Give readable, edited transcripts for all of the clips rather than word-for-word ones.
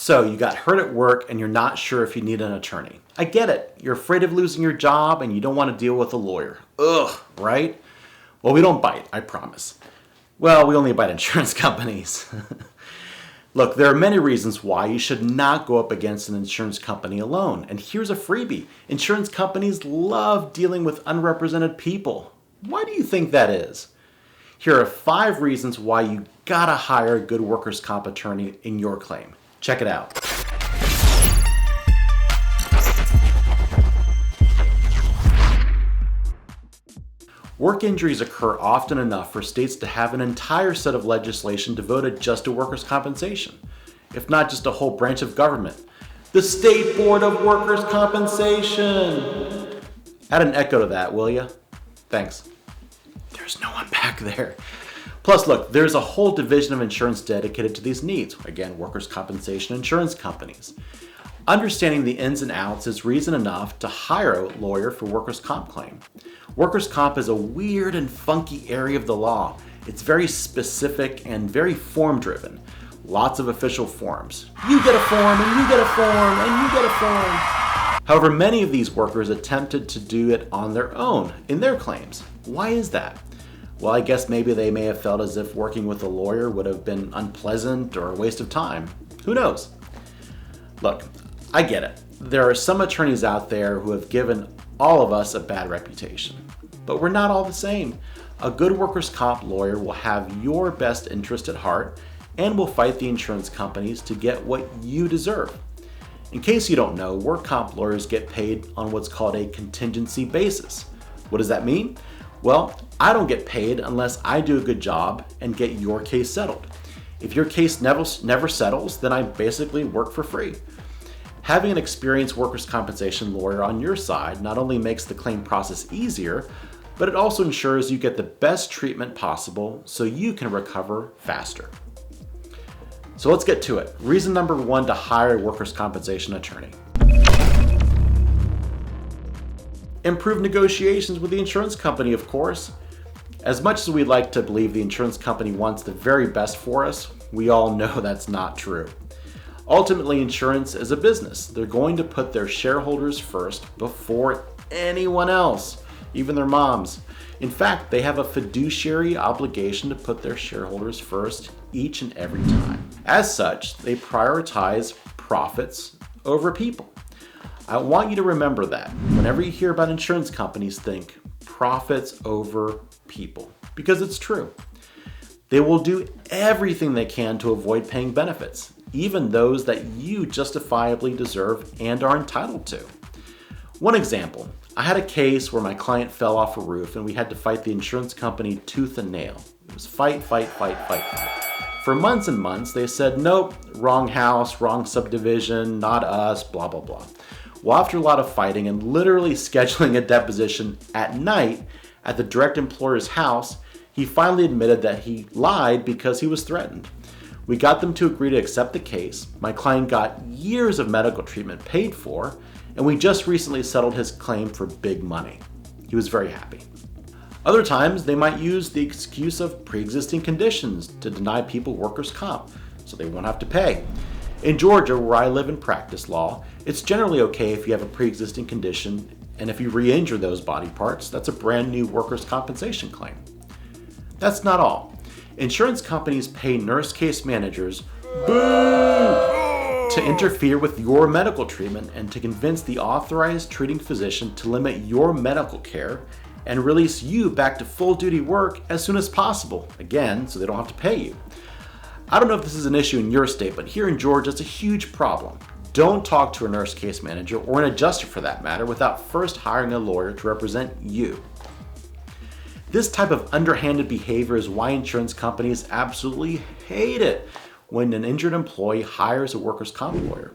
So you got hurt at work and you're not sure if you need an attorney. I get it. You're afraid of losing your job and you don't want to deal with a lawyer. Ugh, right? Well, we don't bite, I promise. Well, we only bite insurance companies. Look, there are many reasons why you should not go up against an insurance company alone. And here's a freebie. Insurance companies love dealing with unrepresented people. Why do you think that is? Here are 5 reasons why you gotta hire a good workers' comp attorney in your claim. Check it out. Work injuries occur often enough for states to have an entire set of legislation devoted just to workers' compensation, if not just a whole branch of government. The State Board of Workers' Compensation! Add an echo to that, will ya? Thanks. There's no one back there. Plus, look, there's a whole division of insurance dedicated to these needs. Again, workers' compensation insurance companies. Understanding the ins and outs is reason enough to hire a lawyer for workers' comp claim. Workers' comp is a weird and funky area of the law. It's very specific and very form-driven. Lots of official forms. You get a form, and you get a form, and you get a form. However, many of these workers attempted to do it on their own, in their claims. Why is that? Well, I guess maybe they may have felt as if working with a lawyer would have been unpleasant or a waste of time. Who knows? Look, I get it. There are some attorneys out there who have given all of us a bad reputation. But we're not all the same. A good workers' comp lawyer will have your best interest at heart and will fight the insurance companies to get what you deserve. In case you don't know, work comp lawyers get paid on what's called a contingency basis. What does that mean? Well, I don't get paid unless I do a good job and get your case settled. If your case never settles, then I basically work for free. Having an experienced workers' compensation lawyer on your side not only makes the claim process easier, but it also ensures you get the best treatment possible so you can recover faster. So let's get to it. Reason number 1 to hire a workers' compensation attorney. Improve negotiations with the insurance company, of course. As much as we'd like to believe the insurance company wants the very best for us, we all know that's not true. Ultimately, insurance is a business. They're going to put their shareholders first before anyone else, even their moms. In fact, they have a fiduciary obligation to put their shareholders first each and every time. As such, they prioritize profits over people. I want you to remember that. Whenever you hear about insurance companies, think profits over people, because it's true. They will do everything they can to avoid paying benefits, even those that you justifiably deserve and are entitled to. One example, I had a case where my client fell off a roof and we had to fight the insurance company tooth and nail. It was fight. For months and months, they said, nope, wrong house, wrong subdivision, not us, blah, blah, blah. Well, after a lot of fighting and literally scheduling a deposition at night at the direct employer's house, he finally admitted that he lied because he was threatened. We got them to agree to accept the case. My client got years of medical treatment paid for, and we just recently settled his claim for big money. He was very happy. Other times, they might use the excuse of pre-existing conditions to deny people workers' comp, so they won't have to pay. In Georgia, where I live and practice law, it's generally okay if you have a pre-existing condition, and if you re-injure those body parts, that's a brand new workers' compensation claim. That's not all. Insurance companies pay nurse case managers to interfere with your medical treatment and to convince the authorized treating physician to limit your medical care and release you back to full duty work as soon as possible, again, so they don't have to pay you. I don't know if this is an issue in your state, but here in Georgia, it's a huge problem. Don't talk to a nurse case manager, or an adjuster for that matter, without first hiring a lawyer to represent you. This type of underhanded behavior is why insurance companies absolutely hate it when an injured employee hires a workers' comp lawyer.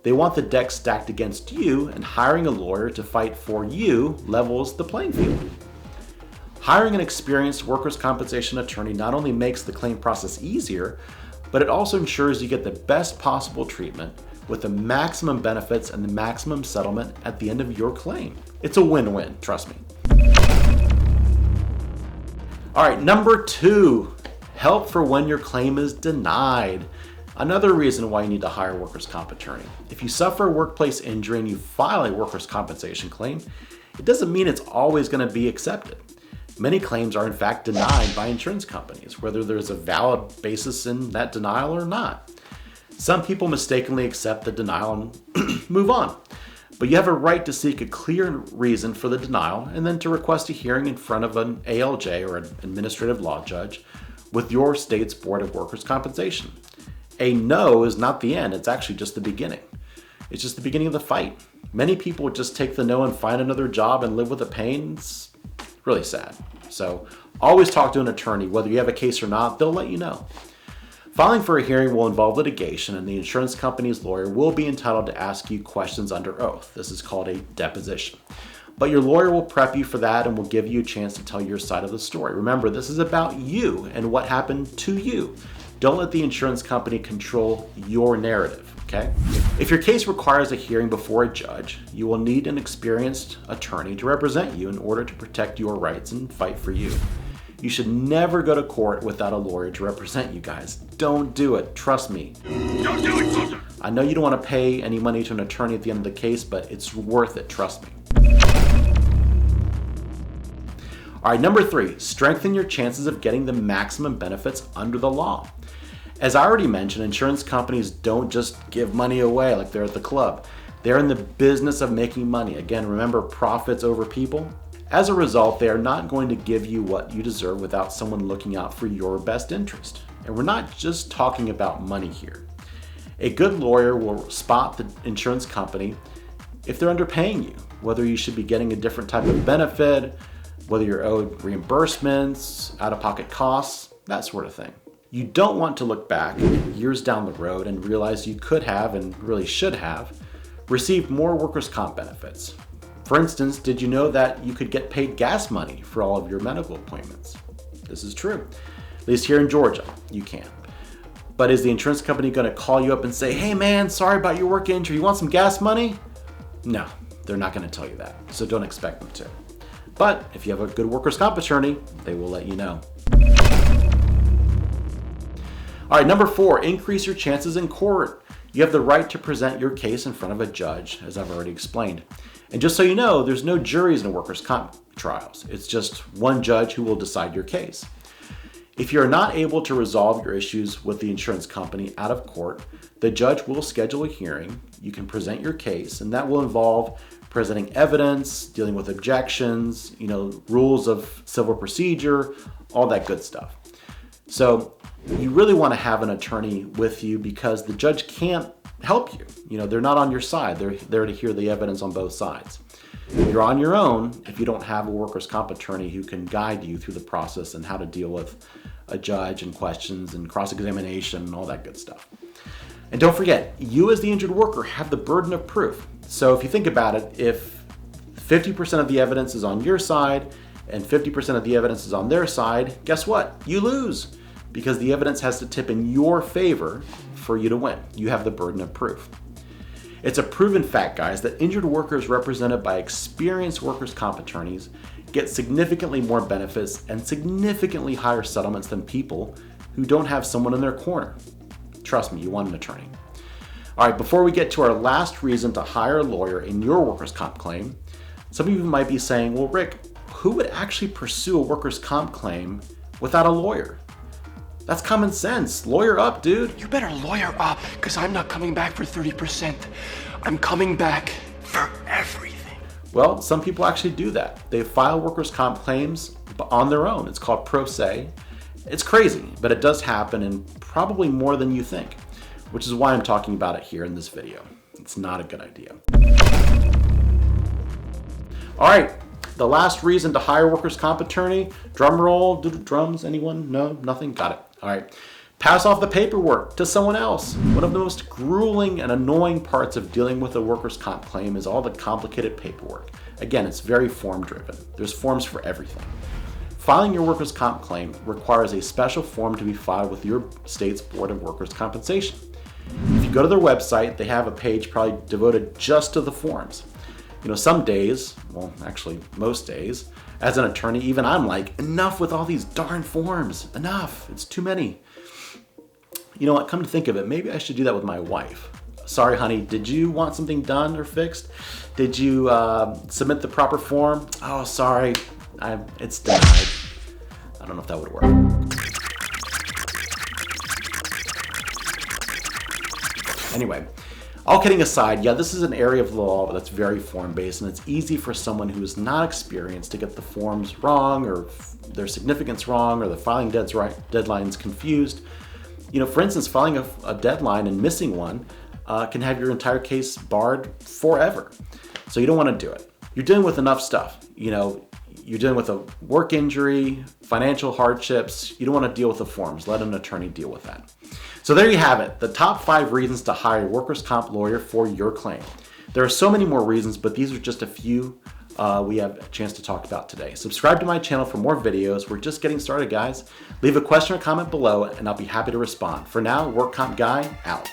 They want the deck stacked against you, and hiring a lawyer to fight for you levels the playing field. Hiring an experienced workers' compensation attorney not only makes the claim process easier, but it also ensures you get the best possible treatment with the maximum benefits and the maximum settlement at the end of your claim. It's a win-win, trust me. All right, number 2, help for when your claim is denied. Another reason why you need to hire a workers' comp attorney. If you suffer a workplace injury and you file a workers' compensation claim, it doesn't mean it's always going to be accepted. Many claims are in fact denied by insurance companies, whether there's a valid basis in that denial or not. Some people mistakenly accept the denial and move on. But you have a right to seek a clear reason for the denial and then to request a hearing in front of an ALJ or an administrative law judge with your state's Board of Workers' Compensation. A no is not the end, it's actually just the beginning. It's just the beginning of the fight. Many people just take the no and find another job and live with the pain. It's really sad. So always talk to an attorney. Whether you have a case or not, they'll let you know. Filing for a hearing will involve litigation, and the insurance company's lawyer will be entitled to ask you questions under oath. This is called a deposition. But your lawyer will prep you for that and will give you a chance to tell your side of the story. Remember, this is about you and what happened to you. Don't let the insurance company control your narrative, okay? If your case requires a hearing before a judge, you will need an experienced attorney to represent you in order to protect your rights and fight for you. You should never go to court without a lawyer to represent you guys. Don't do it. Trust me. Don't do it, soldier! I know you don't want to pay any money to an attorney at the end of the case, but it's worth it. Trust me. All right, number 3, strengthen your chances of getting the maximum benefits under the law. As I already mentioned, insurance companies don't just give money away like they're at the club. They're in the business of making money. Again, remember, profits over people. As a result, they are not going to give you what you deserve without someone looking out for your best interest. And we're not just talking about money here. A good lawyer will spot the insurance company if they're underpaying you, whether you should be getting a different type of benefit, whether you're owed reimbursements, out-of-pocket costs, that sort of thing. You don't want to look back years down the road and realize you could have, and really should have, received more workers' comp benefits. For instance, did you know that you could get paid gas money for all of your medical appointments? This is true. At least here in Georgia, you can. But is the insurance company going to call you up and say, hey man, sorry about your work injury, you want some gas money? No, they're not going to tell you that, so don't expect them to. But if you have a good workers' comp attorney, they will let you know. All right, number 4, increase your chances in court. You have the right to present your case in front of a judge, as I've already explained. And just so you know, there's no juries in workers' comp trials. It's just one judge who will decide your case. If you're not able to resolve your issues with the insurance company out of court, the judge will schedule a hearing. You can present your case, and that will involve presenting evidence, dealing with objections, rules of civil procedure, all that good stuff. So you really want to have an attorney with you because the judge can't help you. They're not on your side. They're there to hear the evidence on both sides. You're on your own if you don't have a workers' comp attorney who can guide you through the process and how to deal with a judge and questions and cross-examination and all that good stuff. And don't forget, you as the injured worker have the burden of proof. So if you think about it, if 50% of the evidence is on your side and 50% of the evidence is on their side, guess what? You lose because the evidence has to tip in your favor for you to win. You have the burden of proof. It's a proven fact, guys, that injured workers represented by experienced workers' comp attorneys get significantly more benefits and significantly higher settlements than people who don't have someone in their corner. Trust me, you want an attorney. All right, before we get to our last reason to hire a lawyer in your workers' comp claim, some of you might be saying, well, Rick, who would actually pursue a workers' comp claim without a lawyer? That's common sense. Lawyer up, dude. You better lawyer up, because I'm not coming back for 30%. I'm coming back for everything. Well, some people actually do that. They file workers' comp claims on their own. It's called pro se. It's crazy, but it does happen, and probably more than you think, which is why I'm talking about it here in this video. It's not a good idea. All right, the last reason to hire a workers' comp attorney, drum roll, drums, anyone? No, nothing? Got it. All right, pass off the paperwork to someone else. One of the most grueling and annoying parts of dealing with a workers' comp claim is all the complicated paperwork. Again, it's very form driven. There's forms for everything. Filing your workers' comp claim requires a special form to be filed with your state's Board of Workers' Compensation. If you go to their website, they have a page probably devoted just to the forms. Some days, well, actually most days, as an attorney, even I'm like, enough with all these darn forms, enough, it's too many. You know what, come to think of it, maybe I should do that with my wife. Sorry, honey, did you want something done or fixed? Did you submit the proper form? Oh, sorry, it's denied. I don't know if that would work. Anyway, all kidding aside, yeah, this is an area of law that's very form-based, and it's easy for someone who is not experienced to get the forms wrong, or their significance wrong, or the filing deadlines confused. You know, for instance, filing a deadline and missing one can have your entire case barred forever. So you don't want to do it. You're dealing with enough stuff. You know, you're dealing with a work injury, financial hardships. You don't want to deal with the forms. Let an attorney deal with that. So there you have it, the top 5 reasons to hire a workers' comp lawyer for your claim. There are so many more reasons, but these are just a few we have a chance to talk about today. Subscribe to my channel for more videos. We're just getting started, guys. Leave a question or comment below, and I'll be happy to respond. For now, Work Comp Guy, out.